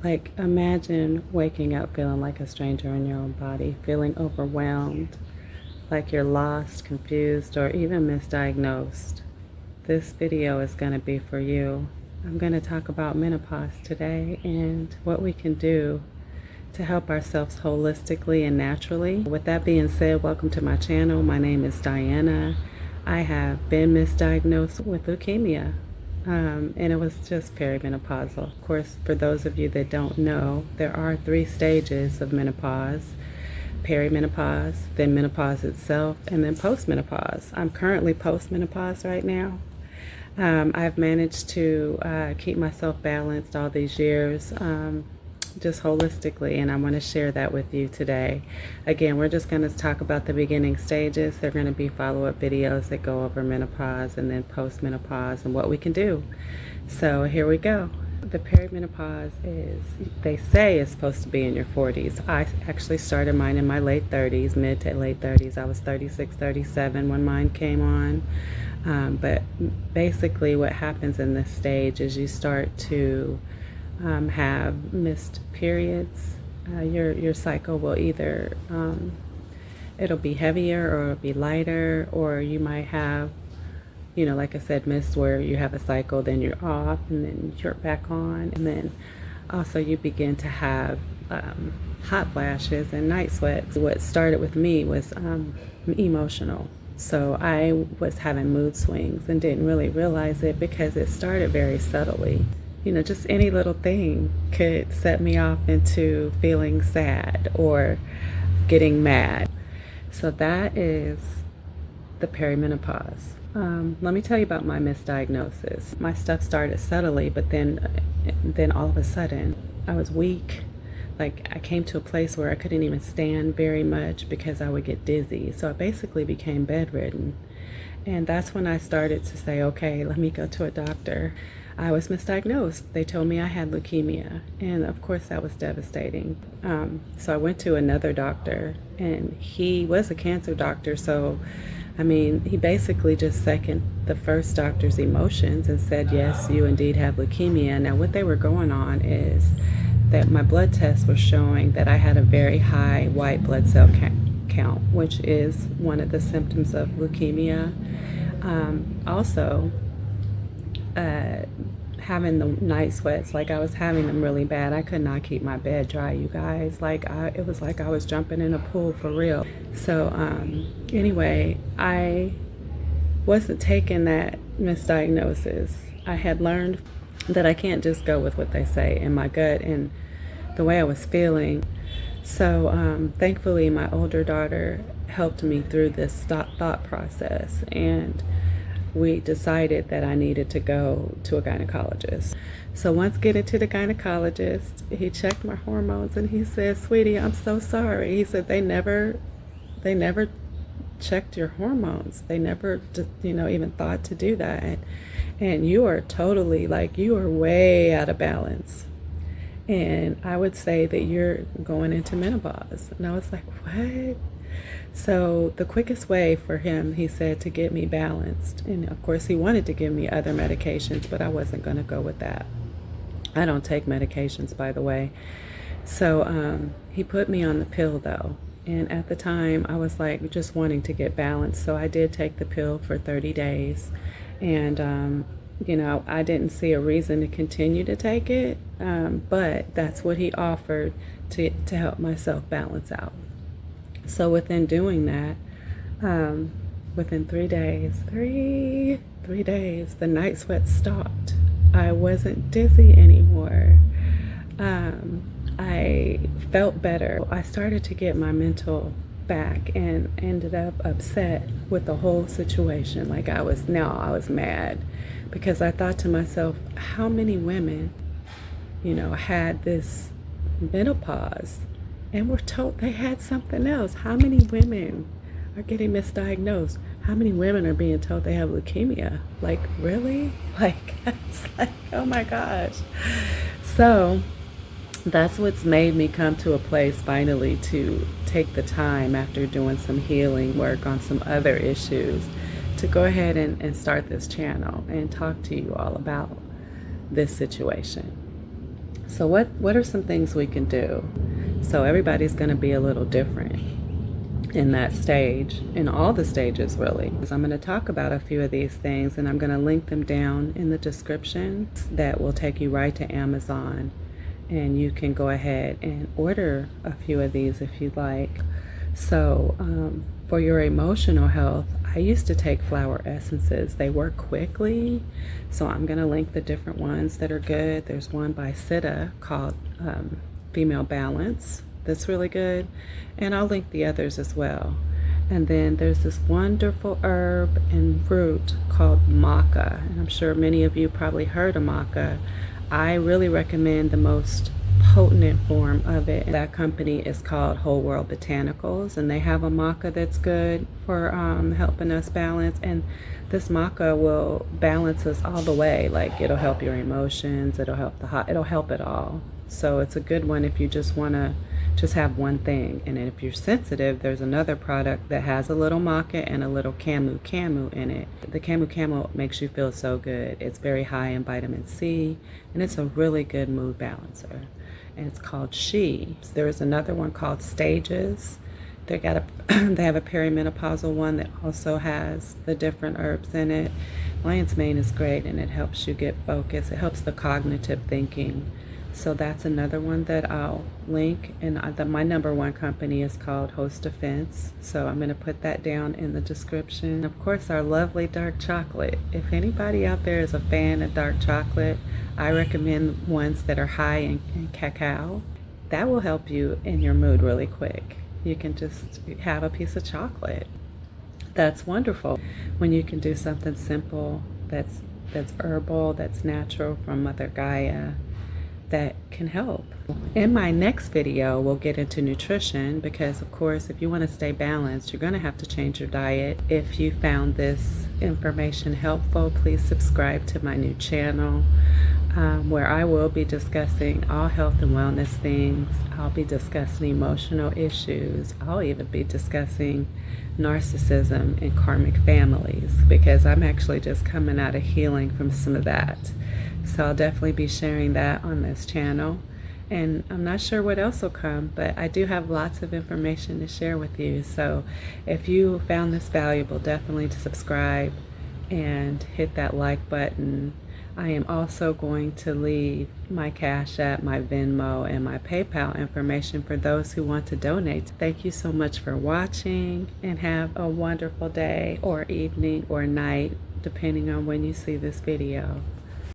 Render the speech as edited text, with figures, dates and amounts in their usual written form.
Like, imagine waking up feeling like a stranger in your own body, feeling overwhelmed, like you're lost, confused, or even misdiagnosed. This video is going to be for you. I'm going to talk about menopause today and what we can do to help ourselves holistically and naturally. With that being said, welcome to my channel. My name is Diana. I have been misdiagnosed with leukemia. And it was just perimenopausal. Of course, for those of you that don't know, there are 3 stages of menopause: perimenopause, then menopause itself, and then postmenopause. I'm currently postmenopause right now. I've managed to keep myself balanced all these years, just holistically, and I want to share that with you today. Again, we're just going to talk about the beginning stages. There are going to be follow-up videos that go over menopause and then postmenopause and what we can do. So here we go. The perimenopause is, they say, is supposed to be in your 40s. I actually started mine in my late 30s, mid to late 30s. I was 36, 37 when mine came on. But basically what happens in this stage is you start to have missed periods. Your cycle will either it'll be heavier or it'll be lighter, or you might have, like I said, missed, where you have a cycle, then you're off, and then you're back on, and then also you begin to have hot flashes and night sweats. What started with me was emotional. So I was having mood swings and didn't really realize it because it started very subtly. Just any little thing could set me off into feeling sad or getting mad. So that is the perimenopause. Let me tell you about my misdiagnosis. My stuff started subtly, but then all of a sudden I was weak. Like, I came to a place where I couldn't even stand very much because I would get dizzy. So I basically became bedridden. And that's when I started to say, okay, let me go to a doctor. I was misdiagnosed. They told me I had leukemia, and of course that was devastating. So I went to another doctor, and he was a cancer doctor, so he basically just seconded the first doctor's emotions and said, yes, you indeed have leukemia. Now what they were going on is that my blood tests were showing that I had a very high white blood cell count, which is one of the symptoms of leukemia. Also, having the night sweats, like I was having them really bad. I could not keep my bed dry, you guys. It was like I was jumping in a pool for real. So anyway, I wasn't taking that misdiagnosis. I had learned that I can't just go with what they say in my gut and the way I was feeling. So thankfully my older daughter helped me through this thought process, and we decided that I needed to go to a gynecologist. So once getting to the gynecologist, he checked my hormones and he said, sweetie, I'm so sorry. He said they never checked your hormones. They never even thought to do that. And you are totally, you are way out of balance. And I would say that you're going into menopause. And I was like, what? So the quickest way for him, he said, to get me balanced, and of course he wanted to give me other medications, but I wasn't going to go with that. I don't take medications, by the way. So he put me on the pill though. And at the time I was just wanting to get balanced. So I did take the pill for 30 days. And I didn't see a reason to continue to take it. But that's what he offered to help myself balance out. So within doing that, within 3 days, three days, the night sweats stopped. I wasn't dizzy anymore. I felt better. I started to get my mental back and ended up upset with the whole situation. I was mad because I thought to myself, how many women, had this menopause and were told they had something else? How many women are getting misdiagnosed? How many women are being told they have leukemia? Really? It's oh my gosh. So that's what's made me come to a place finally to take the time, after doing some healing work on some other issues, to go ahead and start this channel and talk to you all about this situation. So what are some things we can do? So everybody's going to be a little different in that stage, in all the stages really. So I'm going to talk about a few of these things, and I'm going to link them down in the description that will take you right to Amazon, and you can go ahead and order a few of these if you'd like. So for your emotional health, I used to take flower essences. They work quickly, so I'm going to link the different ones that are good. There's one by Siddha called Female Balance that's really good, and I'll link the others as well. And then there's this wonderful herb and root called maca, and I'm sure many of you probably heard of maca. I really recommend the most potent form of it. That company is called Whole World Botanicals, and they have a maca that's good for helping us balance. And this maca will balance us all the way. Like, it'll help your emotions, it'll help it'll help it all. So it's a good one if you just want to just have one thing. And then if you're sensitive, there's another product that has a little maca and a little camu in it. The camu makes you feel so good. It's very high in vitamin C, and it's a really good mood balancer. And it's called She. There's another one called Stages. They have a perimenopausal one that also has the different herbs in it. Lion's Mane is great, and it helps you get focused. It helps the cognitive thinking. So that's another one that I'll link. And my number one company is called Host Defense. So I'm going to put that down in the description. Of course, our lovely dark chocolate. If anybody out there is a fan of dark chocolate, I recommend ones that are high in cacao. That will help you in your mood really quick. You can just have a piece of chocolate. That's wonderful when you can do something simple that's herbal, that's natural from Mother Gaia, that can help. In my next video, we'll get into nutrition, because of course, if you want to stay balanced, you're going to have to change your diet. If you found this information helpful, please subscribe to my new channel, where I will be discussing all health and wellness things. I'll be discussing emotional issues. I'll even be discussing narcissism and karmic families, because I'm actually just coming out of healing from some of that. So I'll definitely be sharing that on this channel. And I'm not sure what else will come, but I do have lots of information to share with you. So if you found this valuable, definitely subscribe and hit that like button. I am also going to leave my Cashapp, my Venmo, and my PayPal information for those who want to donate. Thank you so much for watching, and have a wonderful day or evening or night, depending on when you see this video.